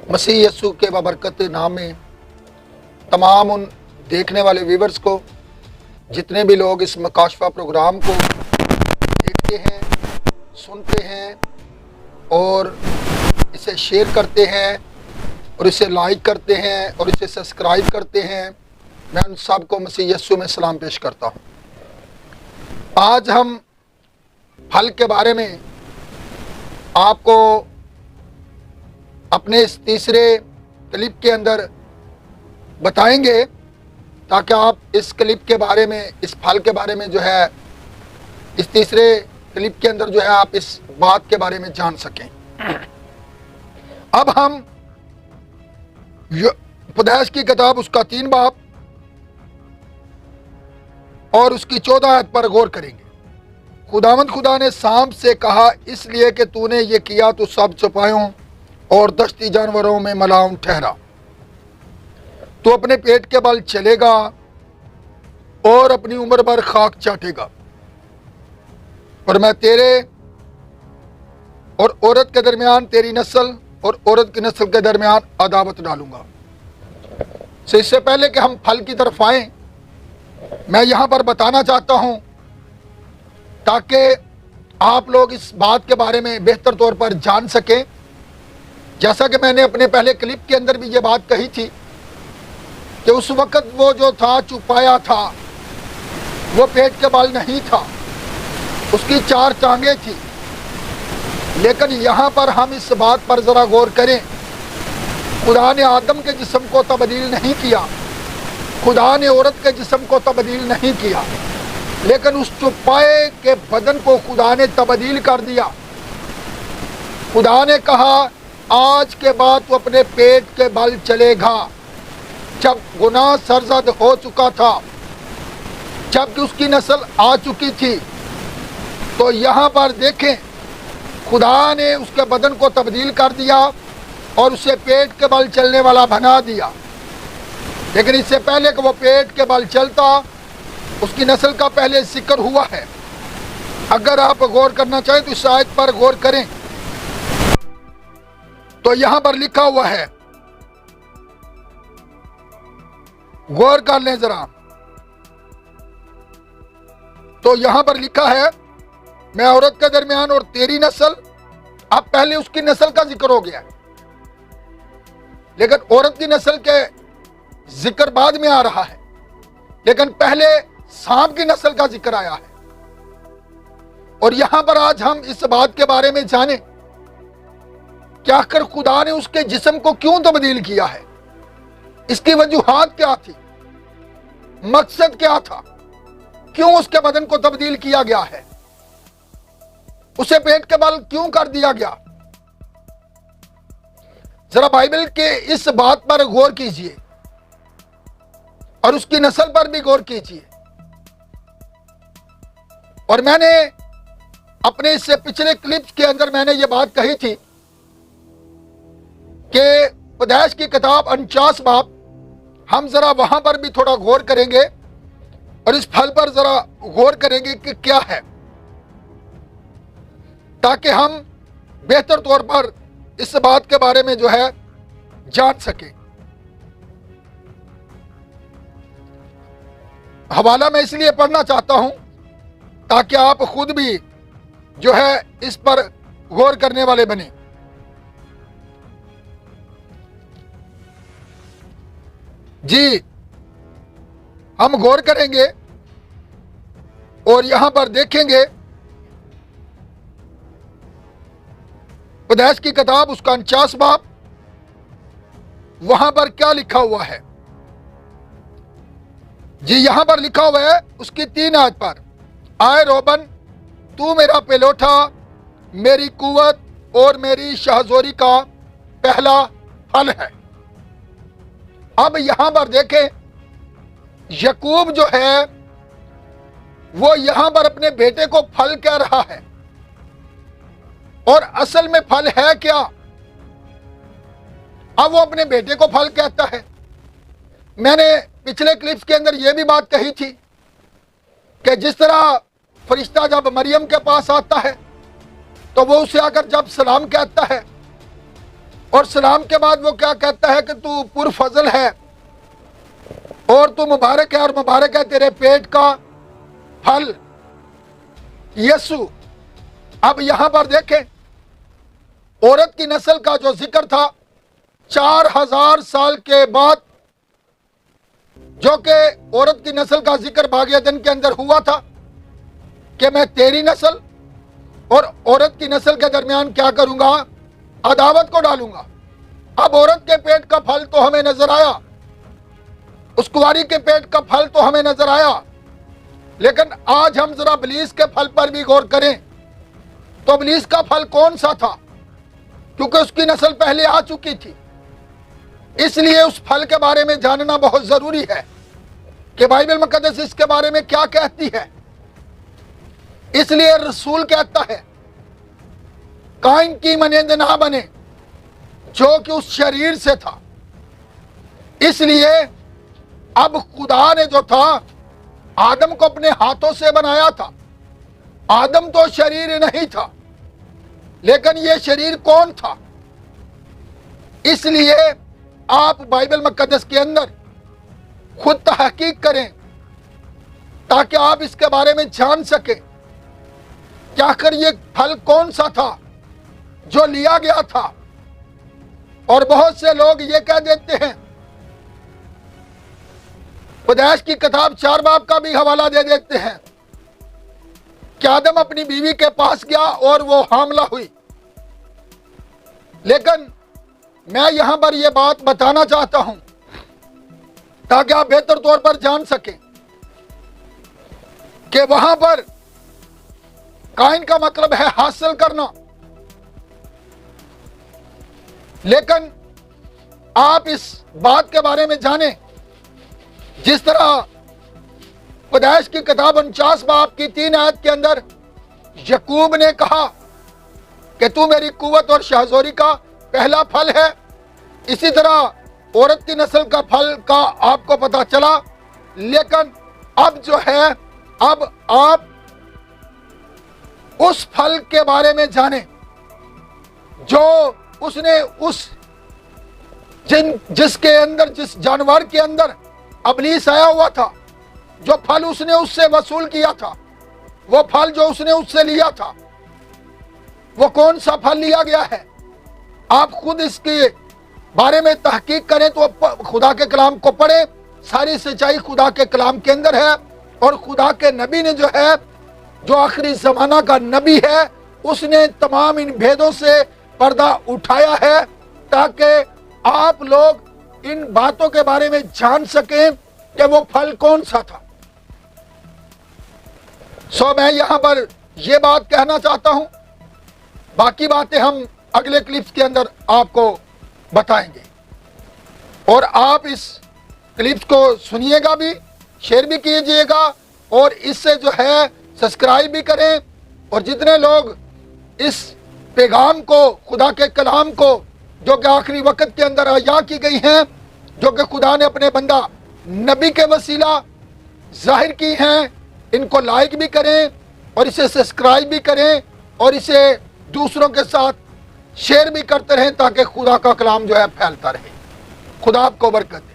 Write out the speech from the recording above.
मसीह यीशु के बाबरकत नाम में तमाम उन देखने वाले व्यूवर्स को, जितने भी लोग इस मकाशफा प्रोग्राम को देखते हैं, सुनते हैं और इसे शेयर करते हैं और इसे लाइक करते हैं और इसे सब्सक्राइब करते हैं, मैं उन सब को मसीह यीशु में सलाम पेश करता हूँ। आज हम फल के बारे में आपको अपने इस तीसरे क्लिप के अंदर बताएंगे, ताकि आप इस क्लिप के बारे में, इस फल के बारे में जो है, इस तीसरे क्लिप के अंदर जो है आप इस बात के बारे में जान सकें। अब हम उपदेश की किताब उसका 3 बाब और उसकी 14 आयत पर गौर करेंगे। खुदावंद खुदा ने सांप से कहा, इसलिए कि तूने ये किया तो सब चौपायों और दश्ती जानवरों में मलाउन ठहरा। तू अपने पेट के बल चलेगा और अपनी उम्र भर खाक चाटेगा, और मैं तेरे और औरत के दरमियान, तेरी नस्ल और औरत की नस्ल के दरमियान अदावत डालूंगा। इससे पहले कि हम फल की तरफ आएं, मैं यहां पर बताना चाहता हूं, ताकि आप लोग इस बात के बारे में बेहतर तौर पर जान सकें। जैसा कि मैंने अपने पहले क्लिप के अंदर भी ये बात कही थी कि उस वक्त वो जो था चुपाया था, वो पेट के बल नहीं था, उसकी 4 टांगें थी। लेकिन यहाँ पर हम इस बात पर ज़रा गौर करें, खुदा ने आदम के जिस्म को तब्दील नहीं किया, खुदा ने औरत के जिस्म को तब्दील नहीं किया, लेकिन उस चुपाए के बदन को खुदा ने तब्दील कर दिया। खुदा ने कहा, आज के बाद तू अपने पेट के बल चलेगा। जब गुनाह सरजद हो चुका था, जबकि उसकी नस्ल आ चुकी थी, तो यहाँ पर देखें, खुदा ने उसके बदन को तब्दील कर दिया और उसे पेट के बल चलने वाला बना दिया। लेकिन इससे पहले कि वो पेट के बल चलता, उसकी नस्ल का पहले जिक्र हुआ है। अगर आप गौर करना चाहें तो इस आयत पर गौर करें, तो यहां पर लिखा हुआ है, गौर कर लें जरा। तो यहां पर लिखा है, मैं औरत के दरमियान और तेरी नस्ल। अब पहले उसकी नस्ल का जिक्र हो गया, लेकिन औरत की नस्ल के जिक्र बाद में आ रहा है, लेकिन पहले सांप की नस्ल का जिक्र आया है। और यहां पर आज हम इस बात के बारे में जानें कि आखिर खुदा ने उसके जिस्म को क्यों तब्दील किया है, इसकी वजूहात क्या थी, मकसद क्या था, क्यों उसके बदन को तब्दील किया गया है, उसे पेट के बल क्यों कर दिया गया। जरा बाइबल के इस बात पर गौर कीजिए और उसकी नस्ल पर भी गौर कीजिए। और मैंने अपने इससे पिछले क्लिप्स के अंदर मैंने ये बात कही थी कि उपदेश की किताब 49 बाब, हम जरा वहां पर भी थोड़ा गौर करेंगे और इस फल पर जरा गौर करेंगे कि क्या है, ताकि हम बेहतर तौर पर इस बात के बारे में जो है जान सकें। हवाला मैं इसलिए पढ़ना चाहता हूं ताकि आप खुद भी जो है इस पर गौर करने वाले बने। जी, हम गौर करेंगे और यहां पर देखेंगे, उपदेश की किताब उसका 49 बाब, वहां पर क्या लिखा हुआ है। जी, यहां पर लिखा हुआ है उसकी 3 आयत पर, आए रोबन, तू मेरा पेलोठा, मेरी कुवत और मेरी शाहजोरी का पहला फल है। अब यहां पर देखें, याकूब जो है वो यहां पर अपने बेटे को फल कह रहा है, और असल में फल है क्या। अब वो अपने बेटे को फल कहता है। मैंने पिछले क्लिप्स के अंदर यह भी बात कही थी कि जिस तरह फरिश्ता जब मरियम के पास आता है तो वो उसे आकर जब सलाम कहता है اور سلام کے بعد وہ کیا کہتا ہے کہ تو پرفضل ہے اور تو مبارک ہے، اور مبارک ہے تیرے پیٹ کا پھل یسوع۔ اب یہاں پر دیکھیں، عورت کی نسل کا جو ذکر تھا 4000 سال کے بعد، جو کہ عورت کی نسل کا ذکر باغ عدن کے اندر ہوا تھا کہ میں تیری نسل اور عورت کی نسل کے درمیان کیا کروں گا؟ عداوت کو ڈالوں گا۔ اب عورت کے پیٹ کا پھل تو ہمیں نظر آیا، اس کنواری کے پیٹ کا پھل تو ہمیں نظر آیا، لیکن آج ہم ذرا ابلیس کے پھل پر بھی غور کریں تو ابلیس کا پھل کون سا تھا؟ کیونکہ اس کی نسل پہلے آ چکی تھی، اس لیے اس پھل کے بارے میں جاننا بہت ضروری ہے کہ بائبل مقدس اس کے بارے میں کیا کہتی ہے۔ اس لیے رسول کہتا ہے قائن کی مانند نہ بنے جو کہ اس شریر سے تھا۔ اس لیے اب خدا نے جو تھا آدم کو اپنے ہاتھوں سے بنایا تھا۔ آدم تو شریر نہیں تھا، لیکن یہ شریر کون تھا؟ اس لیے آپ بائبل مقدس کے اندر خود تحقیق کریں تاکہ آپ اس کے بارے میں جان سکیں کہ آخر یہ پھل کون سا تھا جو لیا گیا تھا۔ اور بہت سے لوگ یہ کہہ دیتے ہیں، پیدائش کی کتاب 4 باب کا بھی حوالہ دے دیتے ہیں کہ آدم اپنی بیوی کے پاس گیا اور وہ حاملہ ہوئی۔ لیکن میں یہاں پر یہ بات بتانا چاہتا ہوں تاکہ آپ بہتر طور پر جان سکیں کہ وہاں پر قائن کا مطلب ہے حاصل کرنا، لیکن آپ اس بات کے بارے میں جانیں جس طرح پیدائش کی کتاب 49 باب کی 3 آیت کے اندر یعقوب نے کہا کہ تو میری قوت اور شہزوری کا پہلا پھل ہے، اسی طرح عورت کی نسل کا پھل کا آپ کو پتا چلا۔ لیکن اب جو ہے، اب آپ اس پھل کے بارے میں جانیں جو اس نے جس کے اندر، جس جانور کے اندر ابلیس آیا ہوا تھا، جو پھل اس نے اس سے وصول کیا تھا، وہ پھل جو اس نے اس سے لیا تھا، وہ کون سا پھل لیا گیا ہے؟ آپ خود اس کے بارے میں تحقیق کریں تو خدا کے کلام کو پڑھیں، ساری سچائی خدا کے کلام کے اندر ہے۔ اور خدا کے نبی نے جو ہے، جو آخری زمانہ کا نبی ہے، اس نے تمام ان بھیدوں سے پردہ اٹھایا ہے تاکہ آپ لوگ ان باتوں کے بارے میں جان سکیں کہ وہ پھل کون سا تھا۔ میں یہاں پر یہ بات کہنا چاہتا ہوں، باقی باتیں ہم اگلے کلپس کے اندر آپ کو بتائیں گے، اور آپ اس کلپس کو سنیے گا بھی، شیئر بھی کیجئے گا، اور اس سے جو ہے سبسکرائب بھی کریں، اور جتنے لوگ اس پیغام کو، خدا کے کلام کو جو کہ آخری وقت کے اندر عطا کی گئی ہیں، جو کہ خدا نے اپنے بندہ نبی کے وسیلہ ظاہر کی ہیں، ان کو لائک بھی کریں اور اسے سبسکرائب بھی کریں، اور اسے دوسروں کے ساتھ شیئر بھی کرتے رہیں تاکہ خدا کا کلام جو ہے پھیلتا رہے۔ خدا آپ کو برکت دے۔